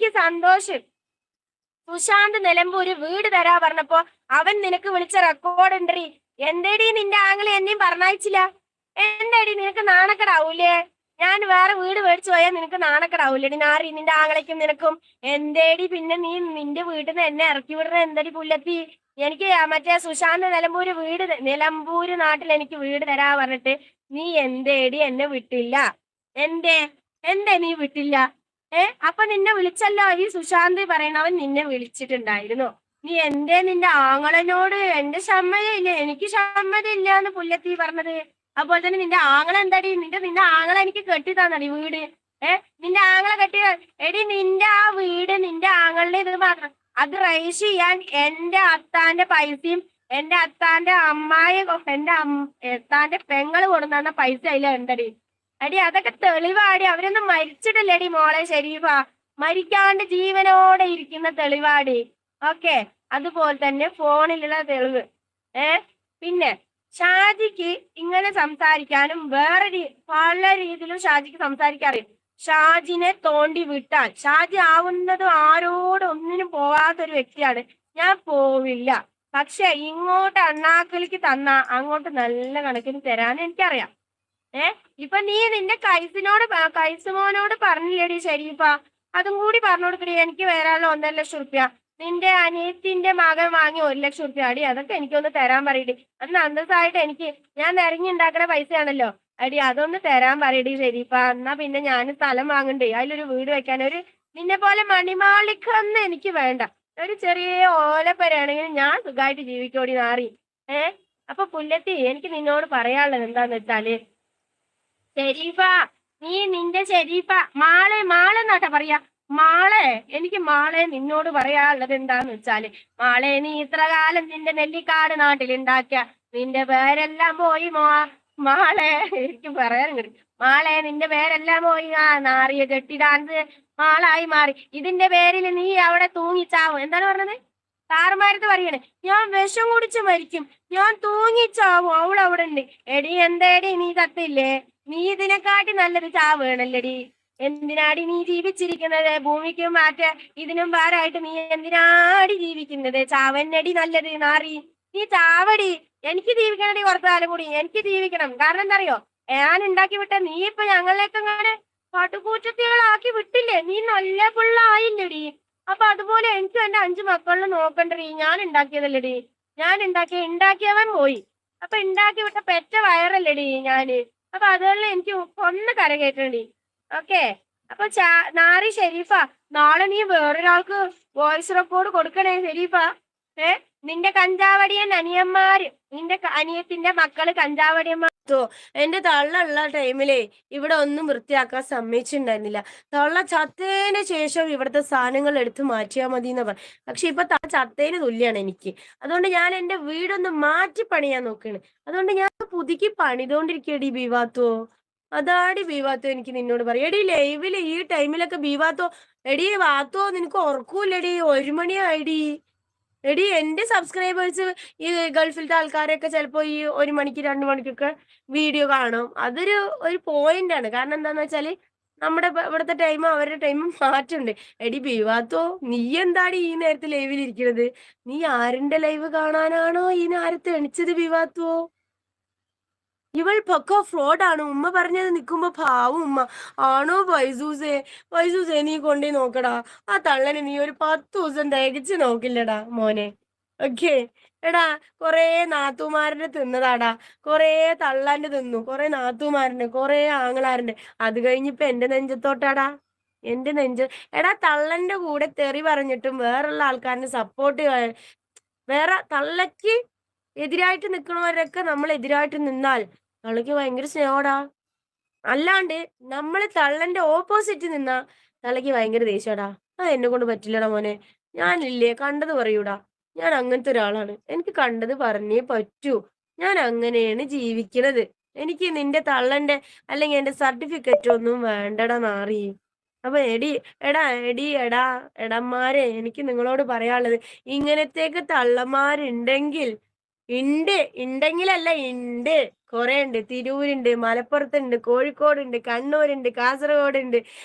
എനിക്ക് സന്തോഷം. സുശാന്ത് നിലമ്പൂര് വീട് തരാ പറഞ്ഞപ്പോ അവൻ നിനക്ക് വിളിച്ച റെക്കോർഡ് ഉണ്ടീ. എന്തേടി നിന്റെ ആങ്ങളെ എന്നെയും പറഞ്ഞയച്ചില്ല? എന്തേടി നിനക്ക് നാണക്കെടാവൂലേ? ഞാൻ വേറെ വീട് മേടിച്ചു പോയാൽ നിനക്ക് നാണക്കെടാവൂലേടി നാറി? നിന്റെ ആങ്ങളയ്ക്കും നിനക്കും എന്തേടി പിന്നെ നീ നിന്റെ വീട്ടിൽ നിന്ന് എന്നെ ഇറക്കി വിടുന്ന എന്തടി പുല്ലത്തി? എനിക്ക് മറ്റേ സുശാന്ത് നിലമ്പൂര് നാട്ടിൽ എനിക്ക് വീട് തരാ പറഞ്ഞിട്ട് നീ എന്തേടി എന്നെ വിട്ടില്ല? എന്തേ എന്തേ നീ വിട്ടില്ല? അപ്പൊ നിന്നെ വിളിച്ചല്ലോ ഈ സുശാന്ത് പറയണവൻ നിന്നെ വിളിച്ചിട്ടുണ്ടായിരുന്നു. നീ എന്തേ നിന്റെ ആങ്ങളനോട് എന്റെ സമ്മതമില്ല, എനിക്ക് സമ്മതമില്ല എന്ന് പുല്ലത്തി പറഞ്ഞത്? അതുപോലെ തന്നെ നിന്റെ ആങ്ങള എന്താടി? നിന്റെ ആങ്ങള എനിക്ക് കെട്ടി തന്നടി വീട്. നിന്റെ ആങ്ങളെ കെട്ടി എടി നിന്റെ ആ വീട് നിന്റെ ആങ്ങളുടെ ഇത് മാത്രം. അത് റൈസ് ചെയ്യാൻ എന്റെ അത്താന്റെ പൈസയും എന്റെ അത്താന്റെ അത്താന്റെ പെങ്ങള് കൊടുന്ന പൈസ അതില ഉണ്ടടി. അടി അതൊക്കെ തെളിവാടി. അവരൊന്നും മരിച്ചിട്ടില്ലടി മോളെ ഷെരീഫ, മരിക്കാണ്ട് ജീവനോടെ ഇരിക്കുന്ന തെളിവാടി. ഓക്കെ, അതുപോലെ തന്നെ ഫോണിലുള്ള തെളിവ്. പിന്നെ ഷാജിക്ക് ഇങ്ങനെ സംസാരിക്കാനും വേറെ പല രീതിയിലും ഷാജിക്ക് സംസാരിക്കാറിയും. ഷാജിനെ തോണ്ടി വിട്ടാൽ ഷാജി ആവുന്നതും ആരോടും ഒന്നിനും പോവാത്തൊരു വ്യക്തിയാണ്. ഞാൻ പോവില്ല, പക്ഷെ ഇങ്ങോട്ട് അണ്ണാക്കലിക്ക് തന്ന അങ്ങോട്ട് നല്ല കണക്കിന് തരാൻ എനിക്കറിയാം. ഇപ്പൊ നീ നിന്റെ കൈസുമോനോട് പറഞ്ഞില്ലേടി ഷെരീഫ? അതും കൂടി പറഞ്ഞു കൊടുക്കടി. എനിക്ക് വരാനുള്ള 1,50,000 നിന്റെ അനിയത്തിന്റെ മകൻ വാങ്ങി 1,00,000 അടി, അതൊക്കെ എനിക്കൊന്ന് തരാൻ പറയടി. അന്ന് അന്തസ്സായിട്ട് ഞാൻ നിരങ്ങി ഉണ്ടാക്കണ പൈസയാണല്ലോ അടി, അതൊന്ന് തരാൻ പറയടി ഷെരീഫ. എന്നാ പിന്നെ ഞാൻ സ്ഥലം വാങ്ങണ്ടേ, അതിലൊരു വീട് വെക്കാൻ. നിന്നെ പോലെ മണിമാളിക്കൊന്നും എനിക്ക് വേണ്ട. ഒരു ചെറിയ ഓലപ്പരയാണെങ്കിലും ഞാൻ സുഖമായിട്ട് ജീവിക്കോടി നാറി. അപ്പൊ പുല്ലത്തി, എനിക്ക് നിന്നോട് പറയാനുള്ളത് എന്താന്ന് വെച്ചാല്, ഷെരീഫ നീ നിന്റെ ഷെരീഫ മാളെന്നാട്ടാ പറയാ. എനിക്ക് നിന്നോട് പറയാനുള്ളത് എന്താന്ന് വെച്ചാല്, നീ ഇത്ര കാലം നിന്റെ നെല്ലിക്കാട് നാട്ടിലുണ്ടാക്കിയ നിന്റെ പേരെല്ലാം പോയി എനിക്ക് പറയാൻ കിട്ടും. നിന്റെ പേരെല്ലാം പോയി ആ നാറിയ കെട്ടി ഡാൻസ് മാളായി മാറി. ഇതിന്റെ പേരിൽ നീ അവിടെ തൂങ്ങിച്ചാവും. എന്താണ് പറഞ്ഞത്? താറുമാരത്ത് പറയണേ, ഞാൻ വിഷം കുടിച്ച് മരിക്കും, ഞാൻ തൂങ്ങിച്ചാവും, അവളവിടെ ഉണ്ട്. എടി എന്തേടി നീ കത്തില്ലേ? നീ ഇതിനെക്കാട്ടി നല്ലൊരു ചാവേണല്ലടി. എന്തിനാടി നീ ജീവിച്ചിരിക്കുന്നത്? ഭൂമിക്കും ഇതിനും ഭാരമായിട്ട് നീ എന്തിനാടി ജീവിക്കുന്നത്? ചാവന്നടി നല്ലത് നാറി. നീ ചാവടി. എനിക്ക് ജീവിക്കണടി കുറച്ചു കാലം കൂടി, എനിക്ക് ജീവിക്കണം. കാരണം എന്താ അറിയോ? ഞാൻ ഉണ്ടാക്കി വിട്ട നീ ഇപ്പൊ ഞങ്ങളിലേക്ക് അങ്ങനെ പട്ടുകൂറ്റത്തികളാക്കി വിട്ടില്ലേ? നീ നല്ല പിള്ളായില്ലടി. അപ്പൊ അതുപോലെ എനിക്കും എന്റെ 5 മക്കളിനെ നോക്കണ്ടടി. ഞാൻ ഉണ്ടാക്കിയതല്ലടി. ഉണ്ടാക്കിയവൻ പോയി. അപ്പൊ ഉണ്ടാക്കി വിട്ട പെറ്റ വയറല്ലടി ഞാന്. അപ്പൊ അതുകൊണ്ട് എനിക്ക് ഒന്ന് കരകയറ്റണ്ടി. ഓക്കെ, അപ്പൊ നാറി ഷെരീഫ, നാളെ നീ വേറൊരാൾക്ക് വോയിസ് റെക്കോർഡ് കൊടുക്കണേ ഷെരീഫ. നിന്റെ കഞ്ചാവടിയൻ അനിയന്മാര്, നിന്റെ അനിയത്തിന്റെ മക്കള് കഞ്ചാവടിയന്മാർ. എന്റെ തള്ള ടൈമിലേ ഇവിടെ ഒന്നും വൃത്തിയാക്കാൻ സമ്മതിച്ചിട്ടുണ്ടായിരുന്നില്ല. തള്ള ചത്തേന് ശേഷം ഇവിടുത്തെ സാധനങ്ങൾ എടുത്ത് മാറ്റിയാൽ മതി എന്ന് പറഞ്ഞു. പക്ഷെ ഇപ്പൊ ചത്തേന് തുല്യാണ് എനിക്ക്. അതുകൊണ്ട് ഞാൻ എന്റെ വീടൊന്ന് മാറ്റി പണിയാൻ നോക്കാണ്. അതുകൊണ്ട് ഞാൻ പുതുക്കി പണിതോണ്ടിരിക്കടി ബീവാത്തോ. അതാടി ബീവാത്തോ എനിക്ക് നിന്നോട് പറയാം. എടി ലൈവില് ഈ ടൈമിലൊക്കെ ബീവാത്തോ, എടി വാത്തോ നിനക്ക് ഉറക്കൂല്ലടി? 1 മണിയായിടി. എടി എന്റെ സബ്സ്ക്രൈബേഴ്സ് ഈ ഗൾഫിലത്തെ ആൾക്കാരൊക്കെ ചിലപ്പോ ഈ 1 മണിക്ക് 2 മണിക്കൊക്കെ വീഡിയോ കാണും. ഒരു പോയിന്റ് ആണ്. കാരണം എന്താന്ന് വെച്ചാല് നമ്മുടെ ഇവിടുത്തെ ടൈമും അവരുടെ ടൈമും മാറ്റുണ്ട്. എടി ബീവാത്തോ, നീ എന്താടി ഈ നേരത്തെ ലൈവിൽ ഇരിക്കുന്നത്? നീ ആരുടെ ലൈവ് കാണാനാണോ ഈ നേരത്തെ എണിച്ചത് ബീവാത്തോ? ഇവൾ പക്ക ഫ്രോഡാണ്. ഉമ്മ പറഞ്ഞത് നിൽക്കുമ്പോ പാവും ഉമ്മ ആണോ? വൈസൂസേ നീ കൊണ്ടേ നോക്കടാ. ആ തള്ളനെ നീ ഒരു 10 ദിവസം തികച്ച് നോക്കില്ലടാ മോനെ. ഓക്കെ എടാ, കൊറേ നാത്തൂമാരനെ തിന്നതാടാ, കൊറേ തള്ളാന്റെ തിന്നു, കൊറേ നാത്തൂമാരന്റെ, കൊറേ ആങ്ങളാരന്റെ. അത് കഴിഞ്ഞിപ്പോ എന്റെ നെഞ്ചത്തോട്ടാടാ. എന്റെ നെഞ്ച്. എടാ, തള്ളന്റെ കൂടെ തെറി പറഞ്ഞിട്ടും വേറുള്ള ആൾക്കാരനെ സപ്പോർട്ട്, വേറെ തള്ളക്ക് എതിരായിട്ട് നിൽക്കണവരൊക്കെ നമ്മൾ എതിരായിട്ട് നിന്നാൽ തള്ളക്ക് ഭയങ്കര സ്നേഹോടാ. അല്ലാണ്ട് നമ്മൾ തള്ളന്റെ ഓപ്പോസിറ്റ് നിന്നാ തള്ളക്ക് ഭയങ്കര ദേഷ്യടാ. എന്നെ കൊണ്ട് പറ്റില്ലടാ മോനെ. ഞാനില്ലേ കണ്ടത് പറയൂടാ. ഞാൻ അങ്ങനത്തെ ഒരാളാണ്. എനിക്ക് കണ്ടത് പറഞ്ഞേ പറ്റൂ. ഞാൻ അങ്ങനെയാണ് ജീവിക്കണത്. എനിക്ക് നിന്റെ തള്ളന്റെ അല്ലെങ്കിൽ എന്റെ സർട്ടിഫിക്കറ്റ് ഒന്നും വേണ്ടടാ നാറി. അപ്പൊ എടന്മാരെ, എനിക്ക് നിങ്ങളോട് പറയാനുള്ളത്, ഇങ്ങനത്തേക്ക് തള്ളമാരുണ്ടെങ്കിൽ ഉണ്ടെങ്കിലല്ല ഉണ്ട്, കുറെ ഉണ്ട്. തിരൂരുണ്ട്, മലപ്പുറത്തുണ്ട്, കോഴിക്കോടുണ്ട്, കണ്ണൂരുണ്ട്, കാസർഗോഡുണ്ട്,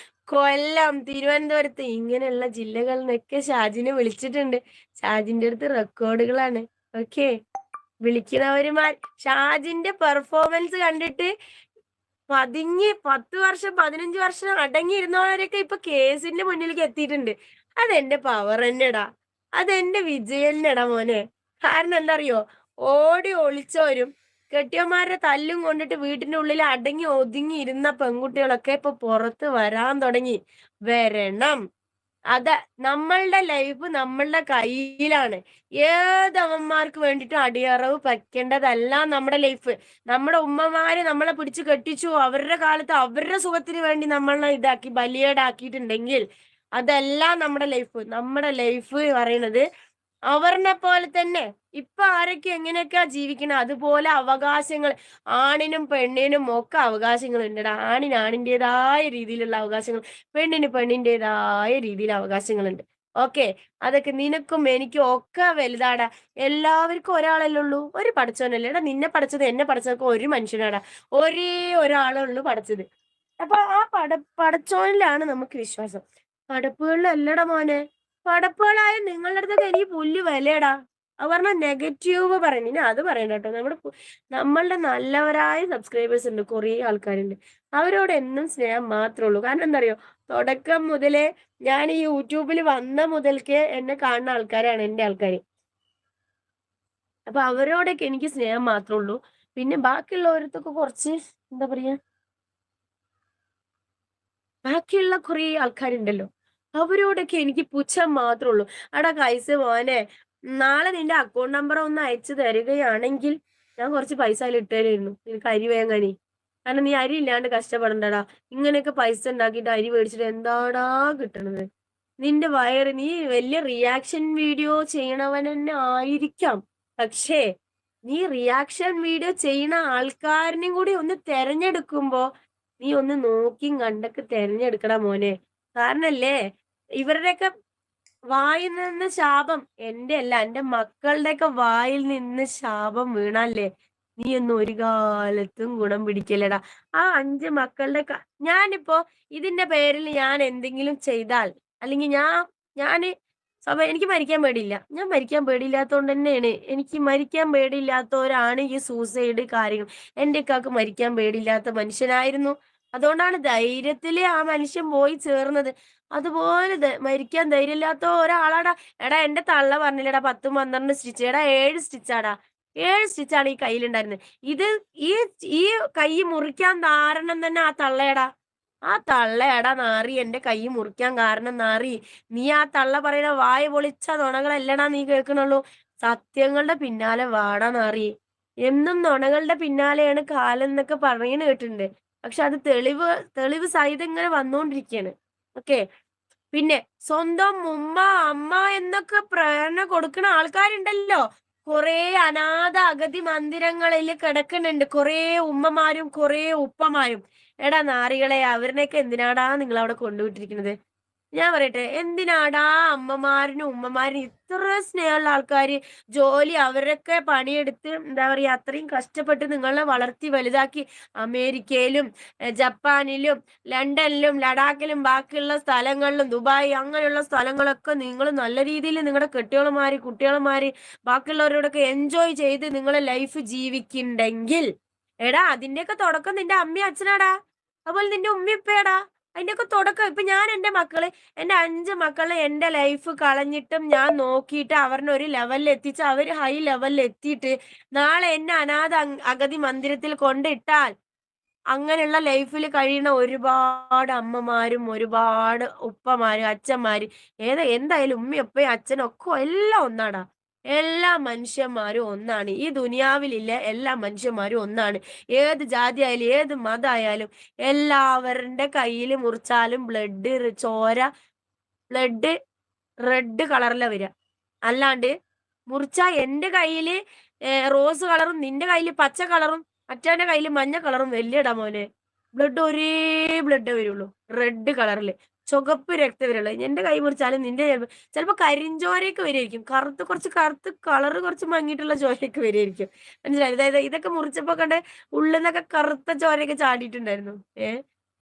കൊല്ലം, തിരുവനന്തപുരത്ത് ഇങ്ങനെയുള്ള ജില്ലകളിൽ നിന്നൊക്കെ ഷാജിനെ വിളിച്ചിട്ടുണ്ട്. ഷാജിന്റെ അടുത്ത് റെക്കോർഡുകളാണ്. ഓക്കെ, വിളിക്കണവരുമാർ ഷാജിന്റെ പെർഫോമൻസ് കണ്ടിട്ട് 10 വർഷം 15 വർഷം അടങ്ങിയിരുന്നവരൊക്കെ ഇപ്പൊ കേസിന്റെ മുന്നിലേക്ക് എത്തിയിട്ടുണ്ട്. അതെന്റെ പവർ തന്നെടാ, അതെന്റെ വിജയം തന്നെടാ മോനെ. കാരണം എന്താ അറിയോ, ഓടി ഒളിച്ചവരും കെട്ടിയന്മാരുടെ തല്ലും കൊണ്ടിട്ട് വീട്ടിന്റെ ഉള്ളിൽ അടങ്ങി ഒതുങ്ങി ഇരുന്ന പെൺകുട്ടികളൊക്കെ ഇപ്പൊ പുറത്ത് വരാൻ തുടങ്ങി. വരണം. അത നമ്മളുടെ ലൈഫ് നമ്മളുടെ കയ്യിലാണ്. ഏതവന്മാർക്ക് വേണ്ടിയിട്ടും അടിയറവ് വെക്കേണ്ടതല്ല നമ്മുടെ ലൈഫ്. നമ്മുടെ ഉമ്മമാര് നമ്മളെ പിടിച്ചു കെട്ടിച്ചു, അവരുടെ കാലത്ത് അവരുടെ സുഖത്തിന് വേണ്ടി നമ്മളെ ഇതാക്കി ബലിയേടാക്കിയിട്ടുണ്ടെങ്കിൽ അതല്ല നമ്മുടെ ലൈഫ്. നമ്മുടെ ലൈഫ് പറയുന്നത് അവരിനെ പോലെ തന്നെ ഇപ്പൊ ആരൊക്കെ എങ്ങനെയൊക്കെയാ ജീവിക്കണം അതുപോലെ അവകാശങ്ങൾ ആണിനും പെണ്ണിനും ഒക്കെ അവകാശങ്ങൾ ഉണ്ടടാ. ആണിന് ആണിൻ്റെതായ രീതിയിലുള്ള അവകാശങ്ങൾ, പെണ്ണിന് പെണ്ണിൻ്റെതായ രീതിയിൽ അവകാശങ്ങളുണ്ട്. ഓക്കെ, അതൊക്കെ നിനക്കും എനിക്കും ഒക്കെ വലുതാടാ. എല്ലാവർക്കും ഒരാളല്ലേ ഉള്ളൂ, ഒരു പഠിച്ചവനല്ലേ. എടാ നിന്നെ പഠിച്ചത് എന്നെ പഠിച്ചതൊക്കെ ഒരു മനുഷ്യനാടാ, ഒരേ ഒരാളേ ഉള്ളൂ പഠിച്ചത്. അപ്പൊ ആ പടച്ചോനിലാണ് നമുക്ക് വിശ്വാസം, പടപ്പുകളിലല്ലടാ മോനെ. പടപ്പുകളായ നിങ്ങളുടെ അടുത്തൊക്കെ എനിക്ക് പുല്ല് വിലയടാ. അത് പറഞ്ഞ നെഗറ്റീവ് പറയുന്നു, ഇനി അത് പറയണ്ട കേട്ടോ. നമ്മളുടെ നല്ലവരായ സബ്സ്ക്രൈബേഴ്സ് ഉണ്ട്, കുറേ ആൾക്കാരുണ്ട്. അവരോട് എന്നും സ്നേഹം മാത്രമേ ഉള്ളൂ. കാരണം എന്താ അറിയോ, തുടക്കം മുതലേ ഞാൻ ഈ യൂട്യൂബിൽ വന്ന മുതൽക്കേ എന്നെ കാണുന്ന ആൾക്കാരാണ് എൻ്റെ ആൾക്കാർ. അപ്പൊ അവരോടൊക്കെ എനിക്ക് സ്നേഹം മാത്രമേ ഉള്ളൂ. പിന്നെ ബാക്കിയുള്ളവരത്തൊക്കെ കുറച്ച് എന്താ പറയാ, ബാക്കിയുള്ള കുറെ ആൾക്കാരുണ്ടല്ലോ, അവരോടൊക്കെ എനിക്ക് പുച്ഛം മാത്രമേ ഉള്ളൂ. എടാ കൈസ് മോനെ, നാളെ നിന്റെ അക്കൗണ്ട് നമ്പർ ഒന്ന് അയച്ചു തരികയാണെങ്കിൽ ഞാൻ കുറച്ച് പൈസ അതിൽ ഇട്ടുതരായിരുന്നു, നിനക്ക് അരി വേങ്ങാനി. കാരണം നീ അരി ഇല്ലാണ്ട് കഷ്ടപ്പെടണ്ടടാ. ഇങ്ങനെയൊക്കെ പൈസ ഉണ്ടാക്കിയിട്ട് അരി മേടിച്ചിട്ട് എന്താടാ കിട്ടണത്? നിന്റെ വയറ്, നീ വലിയ റിയാക്ഷൻ വീഡിയോ ചെയ്യണവൻ തന്നെ ആയിരിക്കാം. പക്ഷേ നീ റിയാക്ഷൻ വീഡിയോ ചെയ്യുന്ന ആൾക്കാരനെയും കൂടി ഒന്ന് തെരഞ്ഞെടുക്കുമ്പോ നീ ഒന്ന് നോക്കിയും കണ്ടൊക്കെ തെരഞ്ഞെടുക്കടാ മോനെ. കാരണല്ലേ, ഇവരുടെയൊക്കെ വായിൽ നിന്ന് ശാപം, എന്റെ അല്ല എന്റെ മക്കളുടെയൊക്കെ വായിൽ നിന്ന് ശാപം വീണല്ലേ നീ ഒന്നും ഒരു കാലത്തും ഗുണം പിടിക്കലടാ. ആ 5 മക്കളുടെ ഞാനിപ്പോ ഇതിന്റെ പേരിൽ ഞാൻ എന്തെങ്കിലും ചെയ്താൽ, അല്ലെങ്കിൽ ഞാന് എനിക്ക് മരിക്കാൻ പേടിയില്ല. ഞാൻ മരിക്കാൻ പേടിയില്ലാത്തതുകൊണ്ട് തന്നെയാണ്, എനിക്ക് മരിക്കാൻ പേടിയില്ലാത്തവരാണ് ഈ സൂസൈഡ് കാര്യങ്ങൾ. എന്റെ ഇക്കാക്ക് മരിക്കാൻ പേടിയില്ലാത്ത മനുഷ്യനായിരുന്നു. അതുകൊണ്ടാണ് ധൈര്യത്തില് ആ മനുഷ്യൻ പോയി ചേർന്നത്. അതുപോലെ മരിക്കാൻ ധൈര്യമില്ലാത്ത ഒരാളാടാ. എടാ എന്റെ തള്ള പറഞ്ഞില്ലടാ 10 12 സ്റ്റിച്ച്, എടാ 7 സ്റ്റിച്ചാടാ. 7 സ്റ്റിച്ചാണ് ഈ കയ്യിലുണ്ടായിരുന്നത്. ഇത് ഈ ഈ കൈ മുറിക്കാൻ കാരണം തന്നെ ആ തള്ളയടാ. ആ തള്ളയടാ നാറി, എന്റെ കൈ മുറിക്കാൻ കാരണം നാറി. നീ ആ തള്ള പറയുന്ന വായ പൊളിച്ച നുണകളല്ലടാ നീ കേൾക്കണുള്ളൂ. സത്യങ്ങളുടെ പിന്നാലെ വാടാ നാറി. എന്നും നുണകളുടെ പിന്നാലെയാണ് കാലം എന്നൊക്കെ പറയണ കേട്ടിട്ടുണ്ട്. പക്ഷെ അത് തെളിവ് സഹിതം ഇങ്ങനെ വന്നുകൊണ്ടിരിക്കുകയാണ്. ഓക്കെ, പിന്നെ സ്വന്തം ഉമ്മ അമ്മ എന്നൊക്കെ പ്രേരണ കൊടുക്കുന്ന ആൾക്കാരുണ്ടല്ലോ. കുറേ അനാഥ അഗതി മന്ദിരങ്ങളിൽ കിടക്കുന്നുണ്ട് കുറേ ഉമ്മമാരും കുറേ ഉപ്പമാരും. എടാ നാറികളെ, അവരിനൊക്കെ എന്തിനാടാ നിങ്ങൾ അവിടെ കൊണ്ടുവിട്ടിരിക്കുന്നത്? ഞാൻ പറയട്ടെ, എന്തിനാടാ അമ്മമാരിനും ഉമ്മമാരിനും ഇത്ര സ്നേഹമുള്ള ആൾക്കാര് ജോലി അവരൊക്കെ പണിയെടുത്ത് എന്താ പറയാ അത്രയും കഷ്ടപ്പെട്ട് നിങ്ങളെ വളർത്തി വലുതാക്കി അമേരിക്കയിലും ജപ്പാനിലും ലണ്ടനിലും ലഡാക്കിലും ബാക്കിയുള്ള സ്ഥലങ്ങളിലും ദുബായ് അങ്ങനെയുള്ള സ്ഥലങ്ങളൊക്കെ നിങ്ങൾ നല്ല രീതിയിൽ നിങ്ങളുടെ കെട്ടിയോളമാര് കുട്ടികളമാര് ബാക്കിയുള്ളവരോടൊക്കെ എൻജോയ് ചെയ്ത് നിങ്ങളെ ലൈഫ് ജീവിക്കുന്നുണ്ടെങ്കിൽ എടാ അതിന്റെയൊക്കെ തുടക്കം നിന്റെ അമ്മയും അച്ഛനാടാ, അതുപോലെ നിന്റെ ഉമ്മയിപ്പയാടാ. അതിന്റെയൊക്കെ തുടക്കം ഇപ്പൊ ഞാൻ എന്റെ 5 മക്കളെ എന്റെ ലൈഫ് കളഞ്ഞിട്ടും ഞാൻ നോക്കിയിട്ട് അവരുടെ ഒരു ലെവലിൽ എത്തിച്ച് അവർ ഹൈ ലെവലിൽ എത്തിയിട്ട് നാളെ എന്നെ അനാഥ അഗതി മന്ദിരത്തിൽ കൊണ്ടിട്ടാൽ അങ്ങനെയുള്ള ലൈഫിൽ കഴിയുന്ന ഒരുപാട് അമ്മമാരും ഒരുപാട് ഉപ്പമാരും അച്ഛന്മാര് എന്തായാലും ഉമ്മയും അച്ഛനും ഒക്കെ എല്ലാം ഒന്നാടാ. എല്ലാ മനുഷ്യന്മാരും ഒന്നാണ്. ഈ ദുനിയാവിലില്ല എല്ലാ മനുഷ്യന്മാരും ഒന്നാണ്. ഏത് ജാതി ആയാലും ഏത് മതമായാലും എല്ലാവരുടെ കയ്യിൽ മുറിച്ചാലും ചോര ബ്ലഡ് റെഡ് കളറില വരിക. അല്ലാണ്ട് മുറിച്ചാ എന്റെ കയ്യില് റോസ് കളറും നിന്റെ കയ്യില് പച്ച കളറും മറ്റവന്റെ കയ്യില് മഞ്ഞ കളറും വലിയടാ മോനെ. ബ്ലഡ് ഒരേ ബ്ലഡ് വരുള്ളൂ, റെഡ് കളറില് ചുവപ്പ് രക്തം വരുള്ളൂ. എന്റെ കൈ മുറിച്ചാലും നിന്റെ ചിലപ്പോ കരിഞ്ചോരയൊക്കെ വരുമായിരിക്കും, കറുത്ത് കളറ് കുറച്ച് മങ്ങിയിട്ടുള്ള ചോരയൊക്കെ വരുമായിരിക്കും. മനസ്സിലായി? അതായത് ഇതൊക്കെ മുറിച്ചപ്പോ കണ്ട് ഉള്ളിൽ നിന്നൊക്കെ കറുത്ത ചോരയൊക്കെ ചാടിയിട്ടുണ്ടായിരുന്നു.